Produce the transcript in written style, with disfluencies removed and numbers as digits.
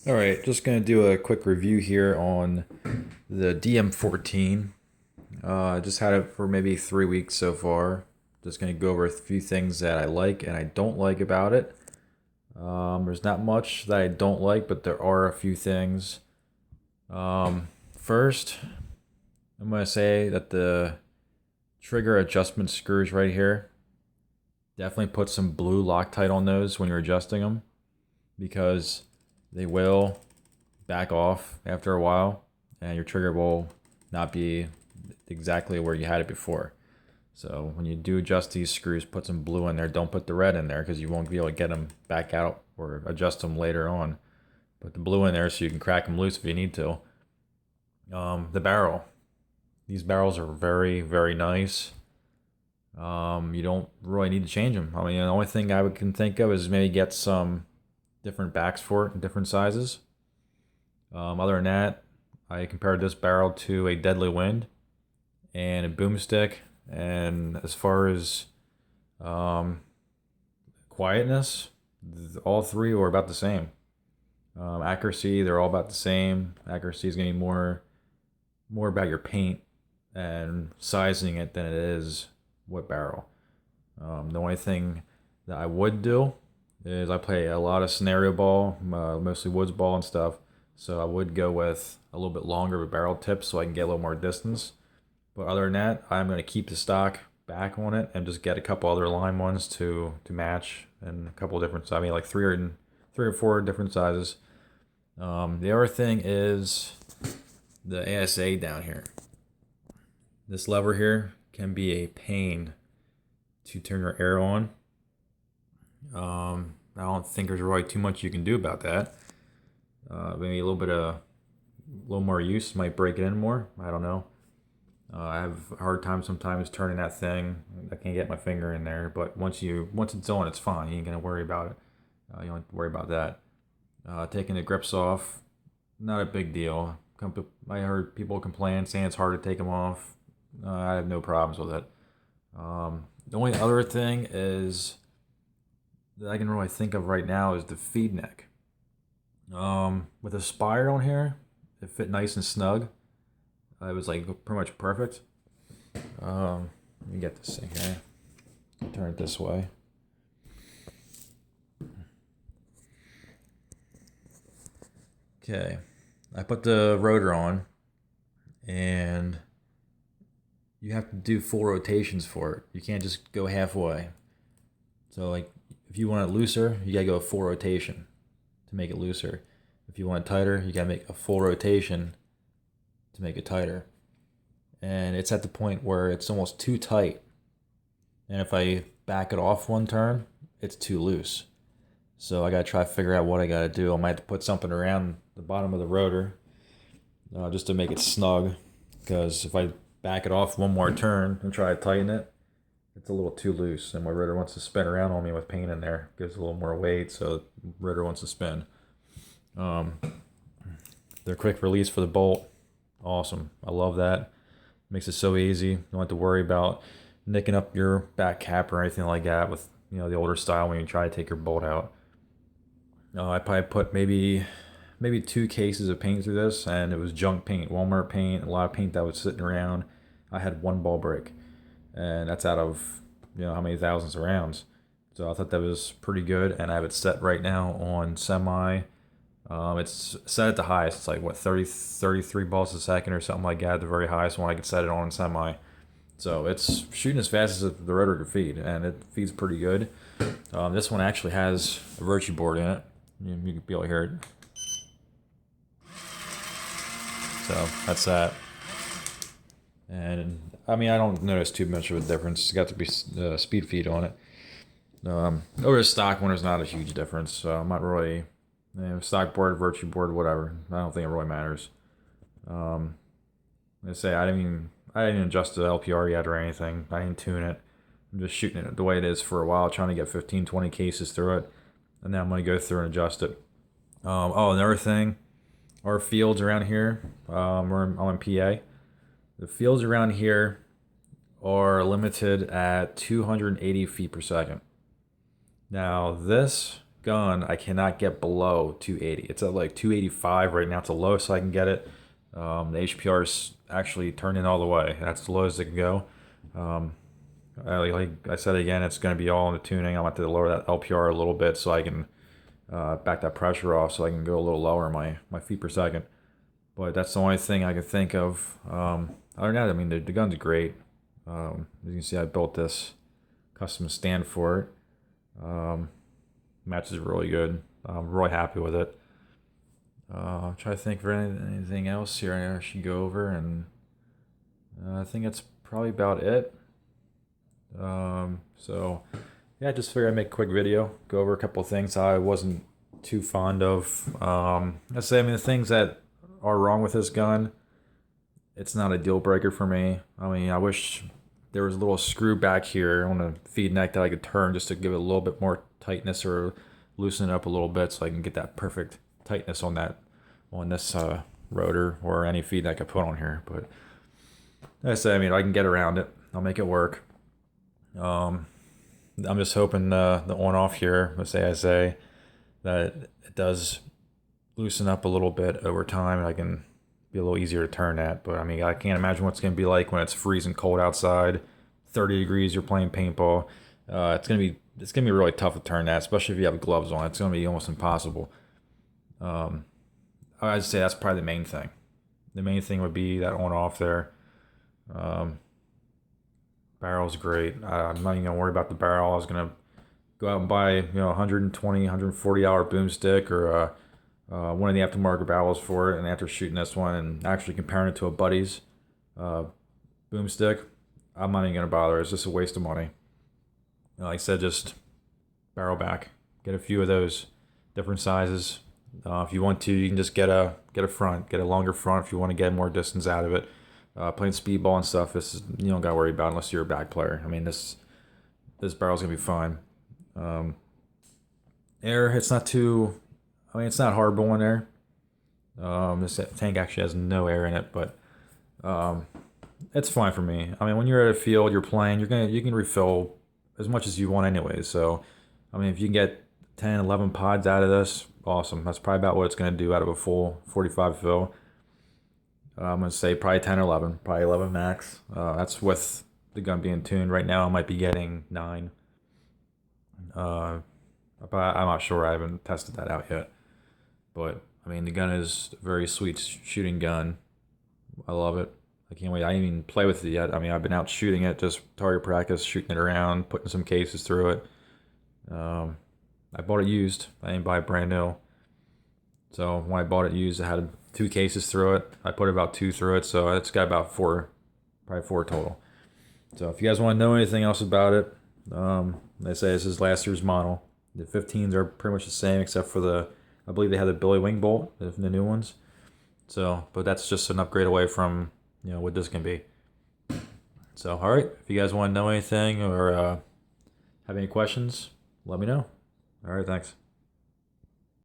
Alright, just going to do a quick review here on the Dm14. I just had it for maybe 3 weeks so far. Just going to go over a few things that I like and I don't like about it. There's not much that I don't like, but there are a few things. First, I'm going to say that the trigger adjustment screws right here, definitely put some blue Loctite on those when you're adjusting them, because they will back off after a while and your trigger will not be exactly where you had it before. So when you do adjust these screws, put some blue in there. Don't put the red in there because you won't be able to get them back out or adjust them later on. Put the blue in there so you can crack them loose if you need to. The barrel. These barrels are very, very nice. You don't really need to change them. I mean, the only thing can think of is maybe get some different backs for it in different sizes. Other than that, I compared this barrel to a Deadly Wind and a boomstick. And as far as quietness, all three were about the same. Accuracy, they're all about the same. Accuracy is going to be more about your paint and sizing it than it is what barrel. The only thing that I would do is I play a lot of scenario ball, mostly woods ball and stuff. So I would go with a little bit longer of a barrel tip so I can get a little more distance. But other than that, I'm going to keep the stock back on it and just get a couple other line ones to match, and a couple different, I mean, like three or four different sizes. The other thing is the ASA down here. This lever here can be a pain to turn your air on. I don't think there's really too much you can do about that. Maybe a little more use might break it in more. I don't know. I have a hard time sometimes turning that thing. I can't get my finger in there, but once it's on, it's fine. You ain't gonna worry about it. You don't have to worry about that. Taking the grips off, not a big deal. I heard people complain saying it's hard to take them off. I have no problems with it. The only other thing is that I can really think of right now is the feed neck. With a spire on here, it fit nice and snug. It was like pretty much perfect. Let me get this thing here. Turn it this way. Okay, I put the rotor on, and you have to do full rotations for it. You can't just go halfway. So like, if you want it looser, you gotta go a full rotation to make it looser. If you want it tighter, you gotta make a full rotation to make it tighter. And it's at the point where it's almost too tight. And if I back it off one turn, it's too loose. So I gotta try to figure out what I gotta do. I might have to put something around the bottom of the rotor just to make it snug. Because if I back it off one more turn and try to tighten it, it's a little too loose. And my rotor wants to spin around on me with paint in there. Gives a little more weight, so the rotor wants to spin. Their quick release for the bolt, awesome. I love that. Makes it so easy. You don't have to worry about nicking up your back cap or anything like that with the older style when you try to take your bolt out. I probably put maybe 2 cases of paint through this, and it was junk paint, Walmart paint, a lot of paint that was sitting around. I had 1 ball break, and that's out of how many thousands of rounds. So I thought that was pretty good, and I have it set right now on semi. It's set at the highest. It's like what, 33 balls a second or something like that, the very highest one I could set it on semi. So it's shooting as fast as the rotor could feed, and it feeds pretty good. This one actually has a virtue board in it. You can be able to hear it. So that's that. And I mean, I don't notice too much of a difference. It's got to be speed feed on it. Over the stock one, there's not a huge difference. So I'm not really stock board, virtue board, whatever. I don't think it really matters. I say I didn't adjust the LPR yet or anything. I didn't tune it. I'm just shooting it the way it is for a while, trying to get 15, 20 cases through it, and then I'm going to go through and adjust it. Another thing, our fields around here, I'm in PA. The fields around here are limited at 280 feet per second. Now this gun, I cannot get below 280. It's at like 285 right now. It's the lowest I can get it. The HPR is actually turned in all the way. That's the lowest it can go. Like I said again, it's going to be all in the tuning. I'm going to have to lower that LPR a little bit so I can back that pressure off, so I can go a little lower my feet per second. But that's the only thing I can think of. Other than that, I mean, the gun's great. As you can see, I built this custom stand for it. Matches really good. I'm really happy with it. I'm trying to think for anything else here I should go over, and I think that's probably about it. So yeah, just figured I'd make a quick video, go over a couple of things I wasn't too fond of. Let's say, I mean, the things that are wrong with this gun, it's not a deal breaker for me. I mean, I wish there was a little screw back here on the feed neck that I could turn just to give it a little bit more tightness or loosen it up a little bit so I can get that perfect tightness on this rotor or any feed neck I put on here. But like I say, I mean, I can get around it. I'll make it work. I'm just hoping the on-off here, let's say I say that it does loosen up a little bit over time, and I can be a little easier to turn that. But I mean, I can't imagine what's going to be like when it's freezing cold outside, 30 degrees, you're playing paintball. It's gonna be really tough to turn that, especially if you have gloves on. It's gonna be almost impossible. I'd say that's probably the main thing. The main thing would be that on-off there. Barrel's great. I'm not even gonna worry about the barrel. I was gonna go out and buy 120, 140 hour boomstick or one of the aftermarket barrels for it, and after shooting this one and actually comparing it to a buddy's boomstick, I'm not even gonna bother. It's just a waste of money. Like I said, just barrel back. Get a few of those different sizes. If you want to, you can just get a longer front if you want to get more distance out of it. Playing speedball and stuff, you don't gotta worry about unless you're a back player. I mean, this barrel's gonna be fine. Air, it's not too. I mean, it's not horrible in air. This tank actually has no air in it, but it's fine for me. I mean, when you're at a field, you're playing, you can refill as much as you want anyways. So, I mean, if you can get 10, 11 pods out of this, awesome. That's probably about what it's going to do out of a full 45 fill. I'm going to say probably 10 or 11, probably 11 max. That's with the gun being tuned. Right now, I might be getting 9. But I'm not sure. I haven't tested that out yet. But, I mean, the gun is a very sweet shooting gun. I love it. I can't wait. I didn't even play with it yet. I mean, I've been out shooting it, just target practice, shooting it around, putting some cases through it. I bought it used. I didn't buy it brand new. So when I bought it used, it had 2 cases through it. I put about 2 through it, so it's got about 4, probably 4 total. So if you guys want to know anything else about it, they say this is last year's model. The 15s are pretty much the same, except for I believe they have the Billy Wing bolt, the new ones. So, but that's just an upgrade away from what this can be. So, all right, if you guys want to know anything or have any questions, let me know. All right, thanks.